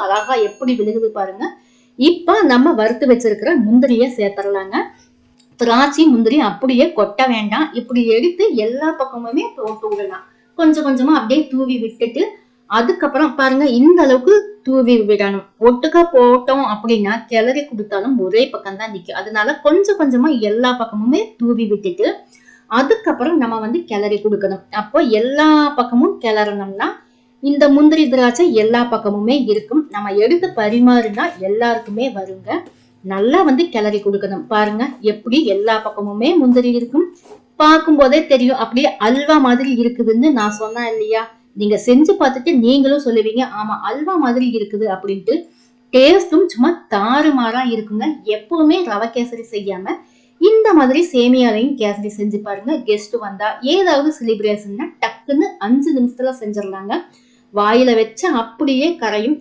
அழகா எப்படி விழுகுது பாருங்க. இப்ப நம்ம வறுத்து வச்சிருக்கிற முந்திரிய சேர்த்துடலாங்க. திராட்சை முந்திரி அப்படியே கொட்ட வேண்டாம். இப்படி எடுத்து எல்லா பக்கமுமே போட்டு விடலாம். கொஞ்சம் கொஞ்சமா அப்படியே தூவி விட்டுட்டு அதுக்கப்புறம் பாருங்க இந்த அளவுக்கு தூவி விடணும். ஒட்டுக்கா போட்டோம் அப்படின்னா கிளறி கொடுத்தாலும் ஒரே பக்கம் தான் நிக்கும். அதனால கொஞ்சம் கொஞ்சமா எல்லா பக்கமுமே தூவி விட்டுட்டு அதுக்கப்புறம் நம்ம வந்து கிளறி கொடுக்கணும். அப்போ எல்லா பக்கமும் கிளறணும்னா இந்த முந்திரி திராட்சை எல்லா பக்கமுமே இருக்கும். நம்ம எடுத்து பரிமாறினா எல்லாருக்குமே வருங்க. நல்லா வந்து கிளறி கொடுக்கணும். பாருங்க எப்படி எல்லா பக்கமுமே முந்திரி இருக்கும். பார்க்கும் போதே தெரியும் அப்படியே அல்வா மாதிரி இருக்குதுன்னு நான் சொன்னேன் இல்லையா? நீங்க செஞ்சு பார்த்துட்டு நீங்களும் சொல்லுவீங்க ஆமா அல்வா மாதிரி இருக்குது அப்படின்ட்டு. டேஸ்டும் சும்மா தாறுமாறா இருக்குங்க. எப்பவுமே ரவை கேசரி செய்யாம இந்த மாதிரி சேமியாலையும் கேசரி செஞ்சு பாருங்க. கெஸ்ட் வந்தா ஏதாவது செலிப்ரேஷன்னா டக்குன்னு 5 நிமிஷத்துல செஞ்சிடலாங்க. வாயில வச்ச அப்படியே கரையும்.